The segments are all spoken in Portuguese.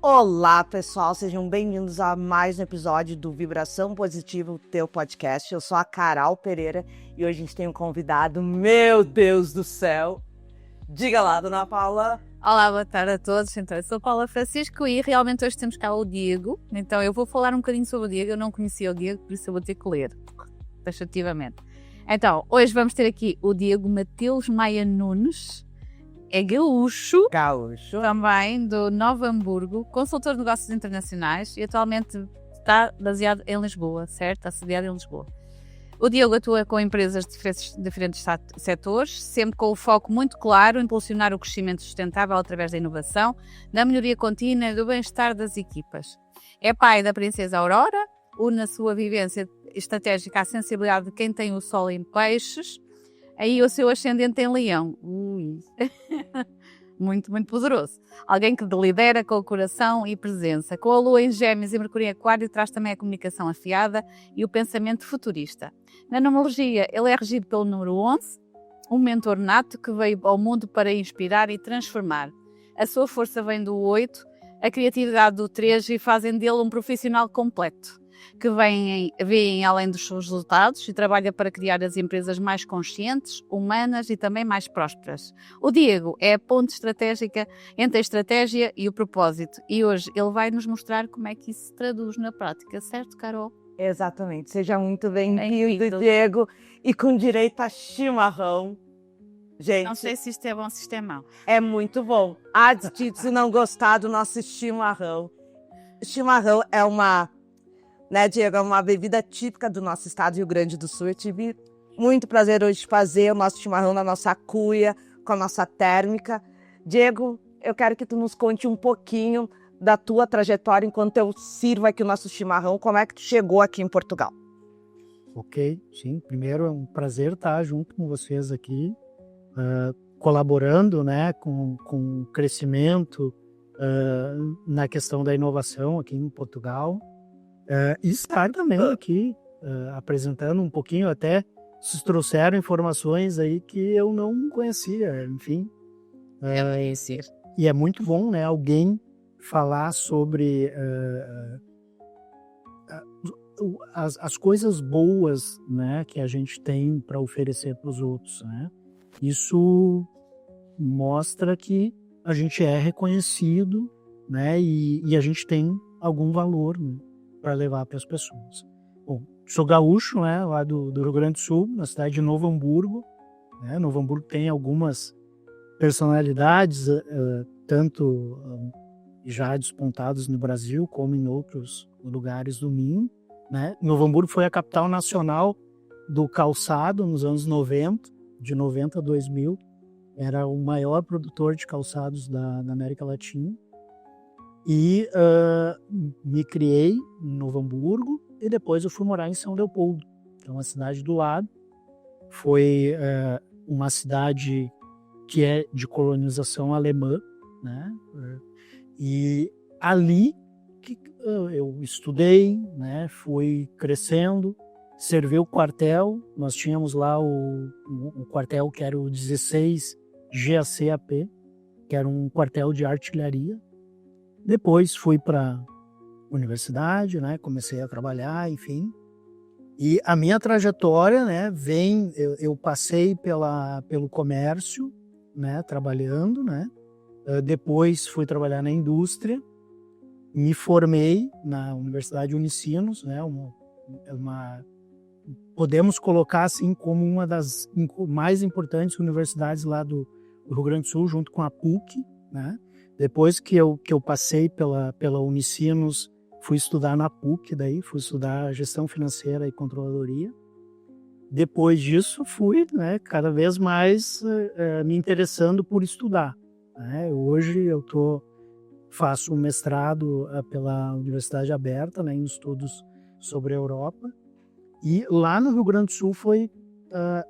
Olá, pessoal, sejam bem-vindos a mais um episódio do Vibração Positiva, o teu podcast. Eu sou a Carol Pereira e hoje a gente tem um convidado, meu Deus do céu. Diga lá, dona Paula. Olá, boa tarde a todos. Então, eu sou a Paula Francisco e realmente hoje temos cá o Diego. Então, eu vou falar um bocadinho sobre o Diego. Eu não conhecia o Diego, por isso eu vou ter que ler, taxativamente. Então, hoje vamos ter aqui o Diego Mateus Maia Nunes. É gaúcho, também do Novo Hamburgo, consultor de negócios internacionais e atualmente está baseado em Lisboa, certo? Está sediado em Lisboa. O Diego atua com empresas de diferentes setores, sempre com o foco muito claro em impulsionar o crescimento sustentável através da inovação, da melhoria contínua e do bem-estar das equipas. É pai da princesa Aurora, une a sua vivência estratégica à sensibilidade de quem tem o sol em peixes, aí o seu ascendente em leão. Muito, muito poderoso. Alguém que lidera com o coração e presença. Com a lua em Gêmeos e Mercúrio em Aquário traz também a comunicação afiada e o pensamento futurista. Na numerologia, ele é regido pelo número 11, um mentor nato que veio ao mundo para inspirar e transformar. A sua força vem do 8, a criatividade do 3 e fazem dele um profissional completo, que vem além dos seus resultados e trabalha para criar as empresas mais conscientes, humanas e também mais prósperas. O Diego é a ponte estratégica entre a estratégia e o propósito e hoje ele vai nos mostrar como é que isso se traduz na prática, certo, Carol? Exatamente, seja muito bem-vindo, Diego, e com direito a chimarrão. Gente, não sei se isto é bom ou se isto é mau. É muito bom. Se não gostar do nosso chimarrão. Chimarrão é uma... Né, Diego, é uma bebida típica do nosso estado do Rio Grande do Sul. Eu tive muito prazer hoje de fazer o nosso chimarrão na nossa cuia, com a nossa térmica. Diego, eu quero que tu nos conte um pouquinho da tua trajetória enquanto eu sirvo aqui o nosso chimarrão. Como é que tu chegou aqui em Portugal? Ok, sim. Primeiro é um prazer estar junto com vocês aqui, colaborando, né, com o crescimento na questão da inovação aqui em Portugal. E estar também aqui apresentando um pouquinho, até se trouxeram informações aí que eu não conhecia, enfim. E é muito bom, né, alguém falar sobre as coisas boas, né, que a gente tem para oferecer para os outros, né? Isso mostra que a gente é reconhecido, né, e a gente tem algum valor, né, para levar para as pessoas. Bom, sou gaúcho, né, lá do Rio Grande do Sul, na cidade de Novo Hamburgo. Né? Novo Hamburgo tem algumas personalidades, tanto já despontadas no Brasil, como em outros lugares do mundo. Né? Novo Hamburgo foi a capital nacional do calçado nos anos 90, de 90 a 2000. Era o maior produtor de calçados da América Latina. E me criei em Novo Hamburgo e depois eu fui morar em São Leopoldo, que é uma cidade do lado. Foi uma cidade que é de colonização alemã, né? E ali que eu estudei, né? Fui crescendo, servi o quartel. Nós tínhamos lá o quartel que era o 16 GACAP, que era um quartel de artilharia. Depois fui para a universidade, né? Comecei a trabalhar, enfim. E a minha trajetória, né, eu passei pelo comércio, né, trabalhando, né? Depois fui trabalhar na indústria, me formei na Universidade Unicinos, né? Podemos colocar assim como uma das mais importantes universidades lá do Rio Grande do Sul, junto com a PUC, né? Depois que eu passei pela Unicinos, fui estudar na PUC, fui estudar gestão financeira e controladoria. Depois disso, fui, né, cada vez mais me interessando por estudar. Né? Hoje eu faço um mestrado pela Universidade Aberta, né, em estudos sobre a Europa. E lá no Rio Grande do Sul foi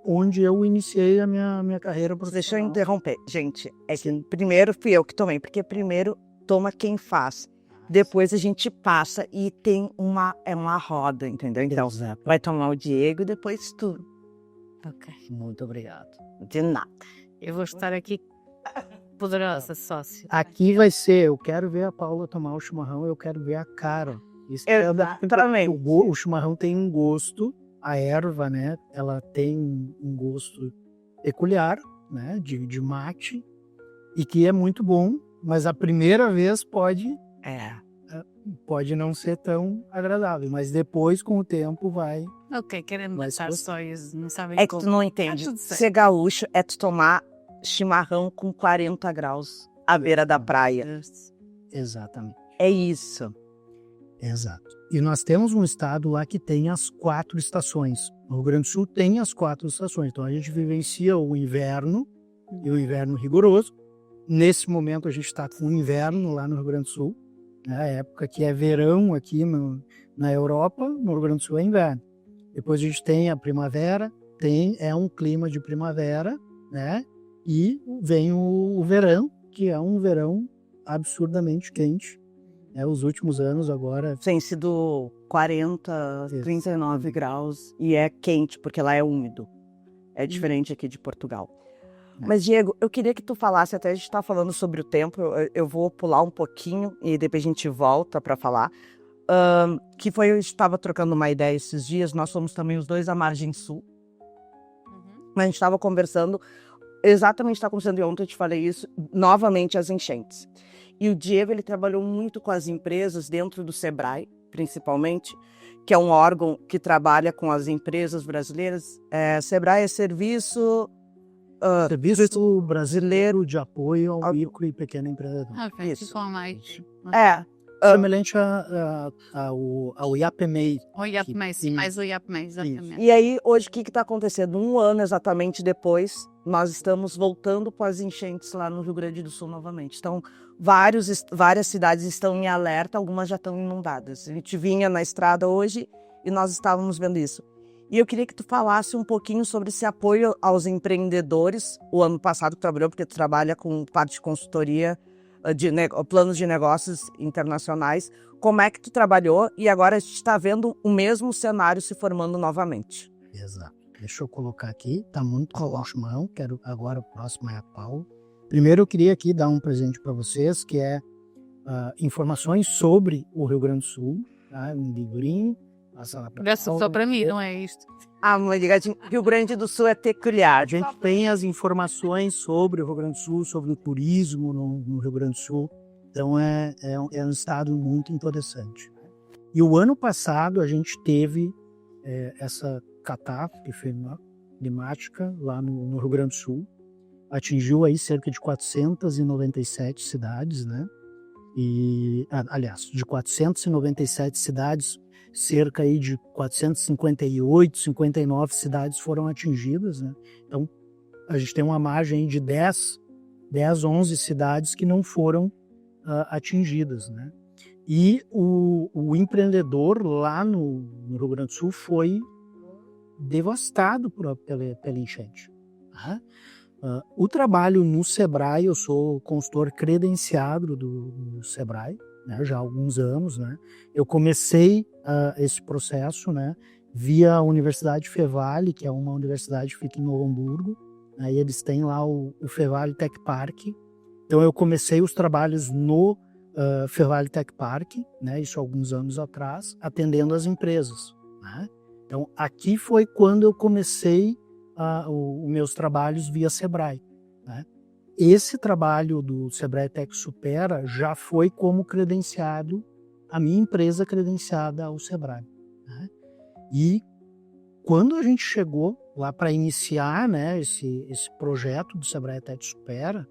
onde eu iniciei a minha carreira profissional. Deixa eu interromper, gente. É que primeiro fui eu que tomei, porque primeiro toma quem faz. Depois a gente passa e tem uma roda, entendeu? Então, vai tomar o Diego e depois tu. Ok. Muito obrigado. De nada. Eu vou estar aqui poderosa sócia. Aqui vai ser, eu quero ver a Paula tomar o chimarrão, eu quero ver a Carol. Exatamente. O chimarrão tem um gosto, a erva, né? Ela tem um gosto peculiar, né? De mate, e que é muito bom, mas a primeira vez pode não ser tão agradável, mas depois, com o tempo, vai... Ok, querendo Mas matar você- sóias, não sabem É que como. tu não entende. Tá tudo certo. Ser gaúcho é tu tomar chimarrão com 40 graus à beira da praia. Exatamente. É isso. Exato. E nós temos um estado lá que tem as 4 estações. O Rio Grande do Sul tem as 4 estações. Então a gente vivencia o inverno e o inverno rigoroso. Nesse momento a gente está com o inverno lá no Rio Grande do Sul. Né? A época que é verão aqui na Europa, no Rio Grande do Sul é inverno. Depois a gente tem a primavera, é um clima de primavera, né? E vem o verão, que é um verão absurdamente quente. Os últimos anos agora... Tem sido 40, 39 graus e é quente, porque lá é úmido. É diferente aqui de Portugal. Mas, Diego, eu queria que tu falasse, até a gente está falando sobre o tempo, eu vou pular um pouquinho e depois a gente volta para falar. Que foi, eu estava trocando uma ideia esses dias, nós somos também os dois da margem sul. Mas a gente estava conversando, exatamente está acontecendo ontem, eu te falei isso, novamente as enchentes. E o Diego, ele trabalhou muito com as empresas dentro do Sebrae, principalmente, que é um órgão que trabalha com as empresas brasileiras. Sebrae é Serviço Brasileiro de Apoio ao Micro e Pequeno Empreendedor. Ok, Isso. ficou mais. Semelhante ao IAPMEI. O IAPMEI, sim, mais o IAPMEI, exatamente. E aí, hoje, o que está acontecendo? Um ano exatamente depois, nós estamos voltando para as enchentes lá no Rio Grande do Sul novamente. Então, várias cidades estão em alerta, algumas já estão inundadas. A gente vinha na estrada hoje e nós estávamos vendo isso. E eu queria que tu falasse um pouquinho sobre esse apoio aos empreendedores. O ano passado tu trabalhou, porque tu trabalha com parte de consultoria, planos de negócios internacionais. Como é que tu trabalhou? E agora a gente está vendo o mesmo cenário se formando novamente. Exato. Deixa eu colocar aqui. Está muito bom o chimarrão. Quero agora, o próximo é a Paula. Primeiro eu queria aqui dar um presente para vocês, que é informações sobre o Rio Grande do Sul. Tá? Um livrinho. Dessa só para mim, não é isto? Mãe, Rio Grande do Sul é peculiar. A gente tem as informações sobre o Rio Grande do Sul, sobre o turismo no Rio Grande do Sul. Então é um estado muito interessante. E o ano passado a gente teve essa catástrofe climática lá no Rio Grande do Sul. Atingiu aí cerca de 497 cidades, né? Aliás, de 497 cidades, cerca aí de 458, 59 cidades foram atingidas, né? Então, a gente tem uma margem aí de 10, 11 cidades que não foram atingidas, né? E o empreendedor lá no Rio Grande do Sul foi devastado pela enchente. Tá? O trabalho no Sebrae, eu sou consultor credenciado do Sebrae, né, já há alguns anos, né? Eu comecei esse processo, né, via a Universidade Fevale, que é uma universidade que fica em Novo Hamburgo, né, e eles têm lá o Fevale Tech Park. Então eu comecei os trabalhos no Fevale Tech Park, né, isso há alguns anos atrás, atendendo as empresas, né? Então aqui foi quando eu comecei os meus trabalhos via Sebrae, né? Esse trabalho do Sebrae Tech Supera já foi como credenciado, a minha empresa credenciada ao Sebrae, né? E quando a gente chegou lá para iniciar, né, esse projeto do Sebrae Tech Supera,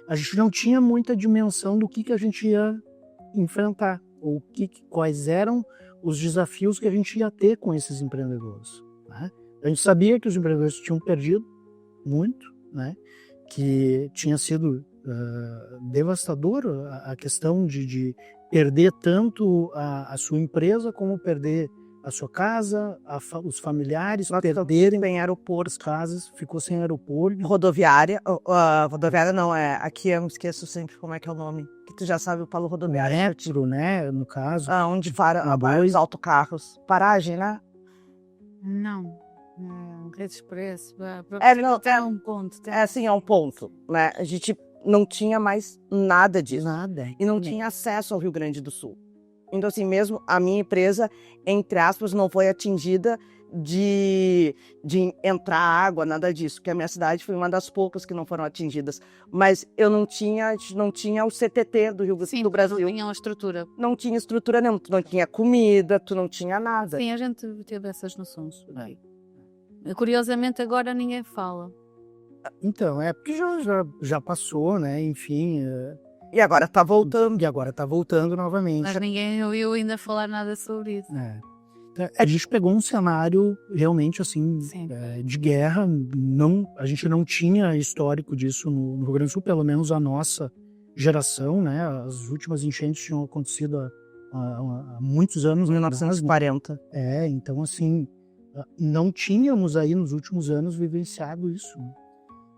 a gente não tinha muita dimensão do que a gente ia enfrentar, ou quais eram os desafios que a gente ia ter com esses empreendedores, né? A gente sabia que os empreendedores tinham perdido muito, né? Que tinha sido devastador a questão de perder tanto a sua empresa como perder a sua casa, os familiares, perderem Sem aeroporto. as casas, ficou sem aeroporto. Rodoviária, rodoviária não, aqui eu me esqueço sempre como é que é o nome, que tu já sabe o Paulo Rodoviária. Metro, né, no caso. Onde para os autocarros. Paragem, né? Não. Rede Expresso. Não, é um ponto. É assim, é um ponto, né? A gente não tinha mais nada disso. Nada. E não tinha acesso ao Rio Grande do Sul. Então, assim, mesmo a minha empresa, entre aspas, não foi atingida de entrar água, nada disso, porque a minha cidade foi uma das poucas que não foram atingidas. Mas eu não tinha o CTT do Rio Sim, do Brasil. não tinha uma estrutura. Não tinha estrutura nenhuma, tu não tinha comida, tu não tinha nada. Sim, a gente teve essas noções. Curiosamente, agora ninguém fala. Então, porque já passou, né? Enfim. E agora tá voltando. E agora tá voltando novamente. Mas ninguém ouviu ainda falar nada sobre isso. A gente pegou um cenário realmente assim Sim. de guerra. A gente não tinha histórico disso no Rio Grande do Sul, pelo menos a nossa geração, né? As últimas enchentes tinham acontecido há muitos anos. 1940. Então assim, não tínhamos aí nos últimos anos vivenciado isso.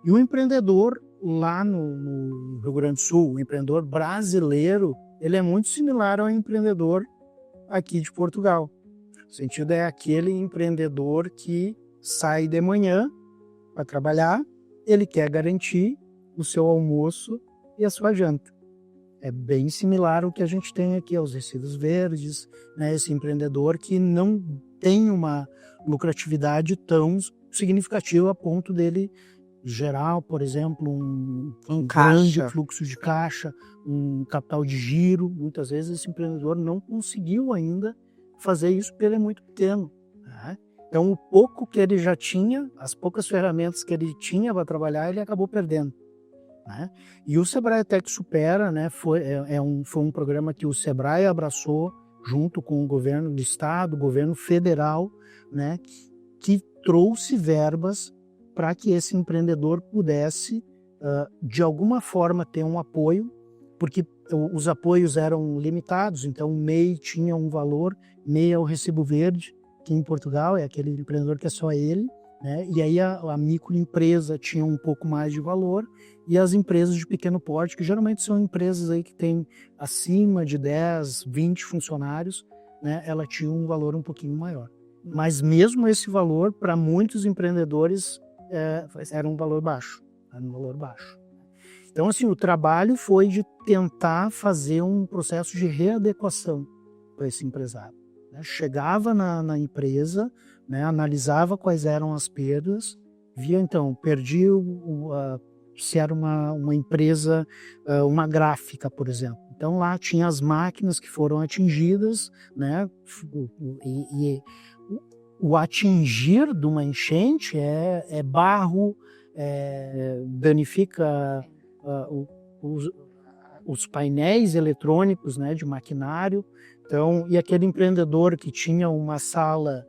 E o empreendedor lá no Rio Grande do Sul, o empreendedor brasileiro, ele é muito similar ao empreendedor aqui de Portugal. O sentido é aquele empreendedor que sai de manhã para trabalhar, ele quer garantir o seu almoço e a sua janta. É bem similar ao que a gente tem aqui, aos resíduos verdes, né? Esse empreendedor que não tem uma lucratividade tão significativa a ponto dele gerar, por exemplo, um grande fluxo de caixa, um capital de giro. Muitas vezes esse empreendedor não conseguiu ainda fazer isso porque ele é muito pequeno, né? Então, o pouco que ele já tinha, as poucas ferramentas que ele tinha para trabalhar, ele acabou perdendo, né? E o Sebrae Tech Supera, né, foi um programa que o Sebrae abraçou junto com o governo do estado, o governo federal, né, que trouxe verbas para que esse empreendedor pudesse, de alguma forma, ter um apoio, porque os apoios eram limitados. Então, o MEI tinha um valor, MEI é o recibo verde, que em Portugal é aquele empreendedor que é só ele, né? E aí a microempresa tinha um pouco mais de valor, e as empresas de pequeno porte, que geralmente são empresas aí que têm acima de 10, 20 funcionários, né? Ela tinha um valor um pouquinho maior. Mas mesmo esse valor, para muitos empreendedores, era um valor baixo. Então, assim, o trabalho foi de tentar fazer um processo de readequação para esse empresário, né? Chegava na empresa, né, analisava quais eram as perdas, via, então, perdi se era uma empresa, uma gráfica, por exemplo. Então, lá tinha as máquinas que foram atingidas, né, e o atingir de uma enchente é barro, danifica os painéis eletrônicos, né, de maquinário. Então, e aquele empreendedor que tinha uma sala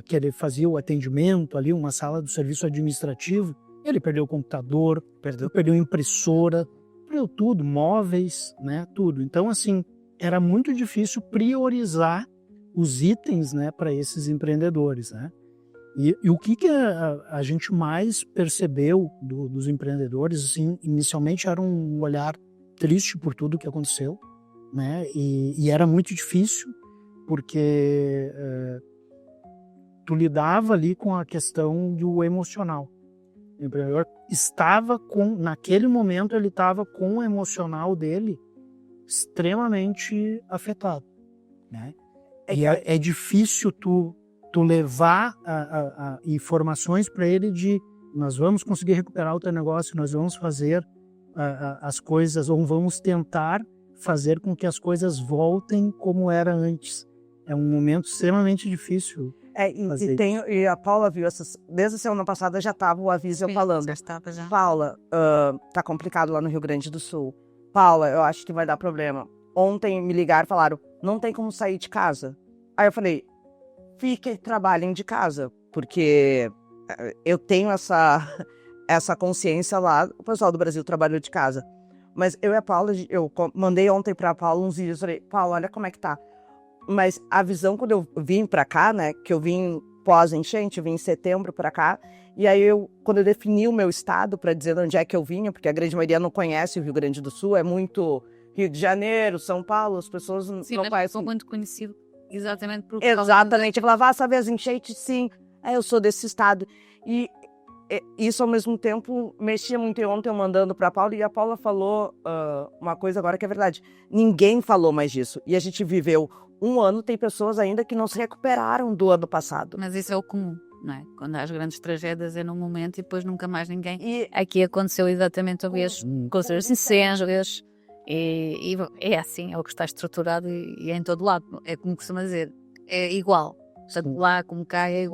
que ele fazia o atendimento ali, uma sala do serviço administrativo, ele perdeu o computador, perdeu impressora, perdeu tudo, móveis, né, tudo. Então, assim, era muito difícil priorizar os itens, né, para esses empreendedores, né? E o que a gente mais percebeu dos empreendedores, assim, inicialmente era um olhar triste por tudo que aconteceu, né? E era muito difícil, porque tu lidava ali com a questão do emocional. O empreendedor naquele momento, ele estava com o emocional dele extremamente afetado, né? E é difícil tu levar informações para ele de nós vamos conseguir recuperar o teu negócio, nós vamos fazer as coisas, ou vamos tentar fazer com que as coisas voltem como era antes. É um momento extremamente difícil. E a Paula viu desde a semana passada já estava o aviso falando. Já. Paula, tá complicado lá no Rio Grande do Sul. Paula, eu acho que vai dar problema. Ontem me ligaram e falaram, não tem como sair de casa. Aí eu falei, trabalhem de casa, porque eu tenho essa consciência lá, o pessoal do Brasil trabalhou de casa. Mas eu e a Paula, eu mandei ontem pra Paula uns vídeos, falei, Paula, olha como é que tá. Mas a visão, quando eu vim pra cá, né, que eu vim pós-enchente, eu vim em setembro pra cá, e aí quando eu defini o meu estado para dizer onde é que eu vinha, porque a grande maioria não conhece o Rio Grande do Sul, é muito Rio de Janeiro, São Paulo, as pessoas não conhecem. Muito conhecido. Exatamente. Exatamente. Eu falava, sabe as enchentes? Sim. Eu sou desse estado. E isso ao mesmo tempo mexia muito. Ontem eu mandando para a Paula, e a Paula falou uma coisa agora que é verdade. Ninguém falou mais disso. E a gente viveu um ano, tem pessoas ainda que não se recuperaram do ano passado. Mas isso é o comum, não é? Quando há as grandes tragédias é num momento e depois nunca mais ninguém. E Aqui aconteceu exatamente ouvi as coisas incêndios e é assim, é o que está estruturado e é em todo lado. É como costuma dizer, é igual. Tanto lá como cá é igual.